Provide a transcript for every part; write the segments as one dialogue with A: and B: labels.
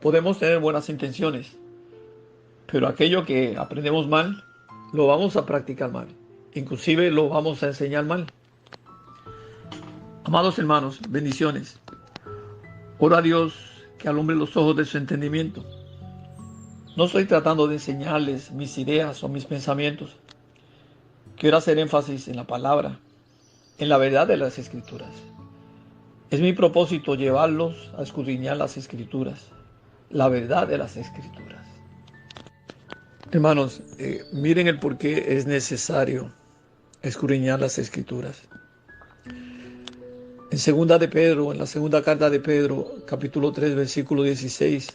A: Podemos tener buenas intenciones, pero aquello que aprendemos mal, lo vamos a practicar mal. Inclusive lo vamos a enseñar mal. Amados hermanos, bendiciones. Oro a Dios que alumbre los ojos de su entendimiento. No estoy tratando de enseñarles mis ideas o mis pensamientos. Quiero hacer énfasis en la palabra, en la verdad de las Escrituras. Es mi propósito llevarlos a escudriñar las Escrituras, la verdad de las Escrituras. Hermanos, miren el por qué es necesario escudriñar las Escrituras. En la segunda carta de Pedro, capítulo 3, versículo 16,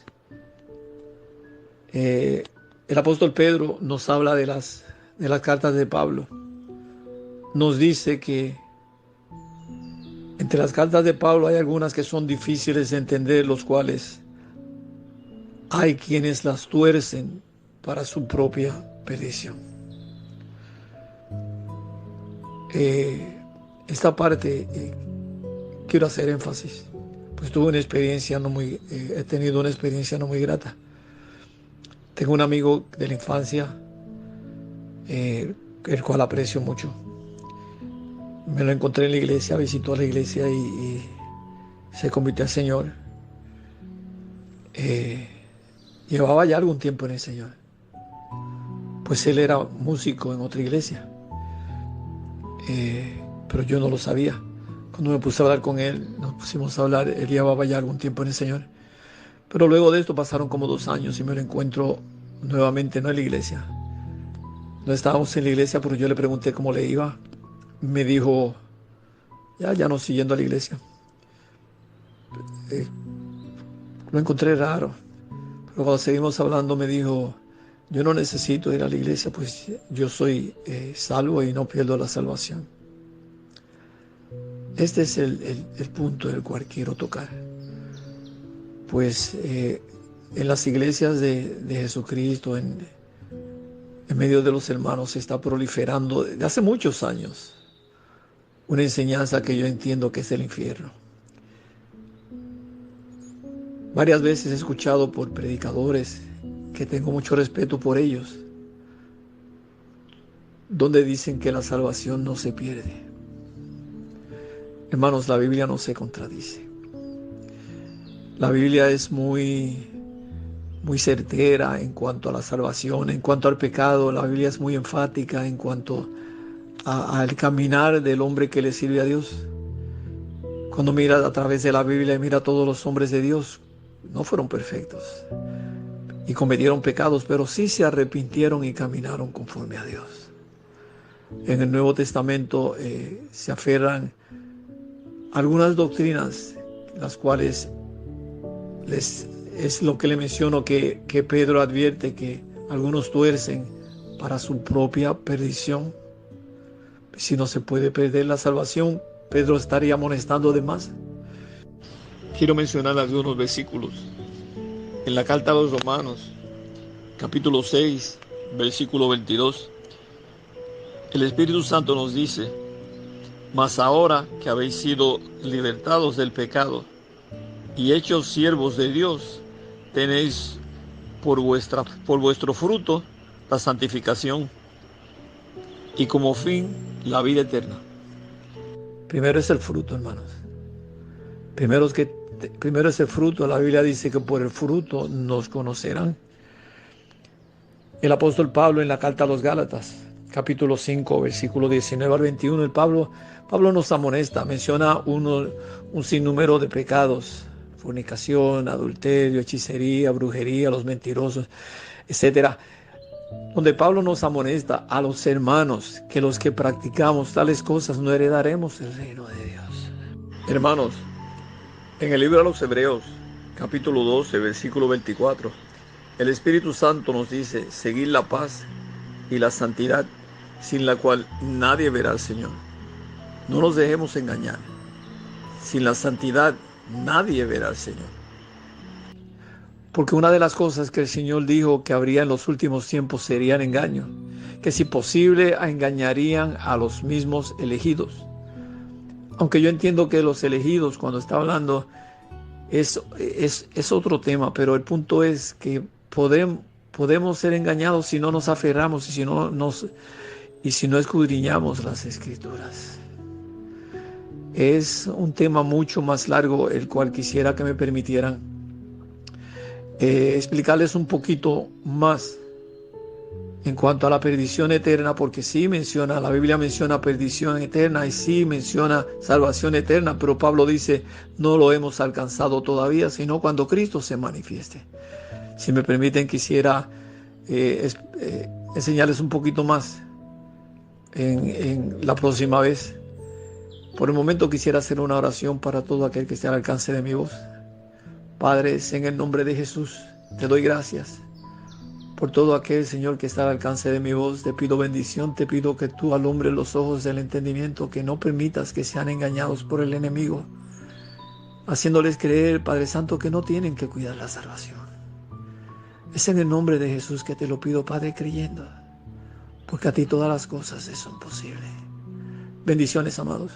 A: el apóstol Pedro nos habla de las cartas de Pablo. Nos dice que entre las cartas de Pablo hay algunas que son difíciles de entender, los cuales hay quienes las tuercen para su propia perdición. Esta parte quiero hacer énfasis, pues he tenido una experiencia no muy grata. Tengo un amigo de la infancia, el cual aprecio mucho. Me lo encontré en la iglesia, visitó la iglesia y se convirtió al Señor. Llevaba ya algún tiempo en el Señor, pues él era músico en otra iglesia, pero yo no lo sabía. Cuando me puse a hablar con él, nos pusimos a hablar, él llevaba ya algún tiempo en el Señor. Pero luego de esto pasaron como 2 años y me lo encuentro nuevamente, no en la iglesia. No estábamos en la iglesia, pero yo le pregunté cómo le iba. Me dijo, ya no siguiendo a la iglesia. Lo encontré raro. Pero cuando seguimos hablando me dijo, yo no necesito ir a la iglesia, pues yo soy salvo y no pierdo la salvación. Este es el punto del cual quiero tocar. Pues en las iglesias de Jesucristo, en medio de los hermanos, se está proliferando desde hace muchos años una enseñanza que yo entiendo que es el infierno. Varias veces he escuchado por predicadores, que tengo mucho respeto por ellos, donde dicen que la salvación no se pierde. Hermanos, la Biblia no se contradice. La Biblia es muy certera en cuanto a la salvación, en cuanto al pecado. La Biblia es muy enfática en cuanto al caminar del hombre que le sirve a Dios. Cuando mira a través de la Biblia y mira a todos los hombres de Dios, no fueron perfectos y cometieron pecados, pero sí se arrepintieron y caminaron conforme a Dios. En el Nuevo Testamento se aferran algunas doctrinas, las cuales es lo que le menciono, que Pedro advierte que algunos tuercen para su propia perdición. Si no se puede perder la salvación, Pedro estaría amonestando de más. Quiero mencionar algunos versículos. En la carta a los Romanos, capítulo 6, versículo 22, el Espíritu Santo nos dice, mas ahora que habéis sido libertados del pecado y hechos siervos de Dios, tenéis por vuestro fruto la santificación y como fin la vida eterna. Primero es el fruto, hermanos. Primero es el fruto. La Biblia dice que por el fruto nos conocerán. El apóstol Pablo en la carta a los Gálatas, capítulo 5, versículo 19 al 21, Pablo nos amonesta, menciona un sinnúmero de pecados: fornicación, adulterio, hechicería, brujería, los mentirosos, etcétera, donde Pablo nos amonesta a los hermanos que los que practicamos tales cosas no heredaremos el reino de Dios. Hermanos, en el libro a los Hebreos, capítulo 12, versículo 24, el Espíritu Santo nos dice, seguid la paz y la santidad, sin la cual nadie verá al Señor. No nos dejemos engañar. Sin la santidad nadie verá al Señor. Porque una de las cosas que el Señor dijo que habría en los últimos tiempos sería el engaño, que si posible engañarían a los mismos elegidos. Aunque yo entiendo que los elegidos, cuando está hablando, es otro tema, pero el punto es que podemos ser engañados si no nos aferramos y si no escudriñamos las Escrituras. Es un tema mucho más largo, el cual quisiera que me permitieran explicarles un poquito más en cuanto a la perdición eterna, porque sí menciona, la Biblia menciona perdición eterna y sí menciona salvación eterna, pero Pablo dice, no lo hemos alcanzado todavía, sino cuando Cristo se manifieste. Si me permiten, quisiera enseñarles un poquito más en la próxima vez. Por el momento quisiera hacer una oración para todo aquel que esté al alcance de mi voz. Padre, en el nombre de Jesús, te doy gracias por todo aquel, Señor, que está al alcance de mi voz. Te pido bendición, te pido que tú alumbres los ojos del entendimiento, que no permitas que sean engañados por el enemigo, haciéndoles creer, Padre Santo, que no tienen que cuidar la salvación. Es en el nombre de Jesús que te lo pido, Padre, creyendo, porque a ti todas las cosas son posibles. Bendiciones, amados.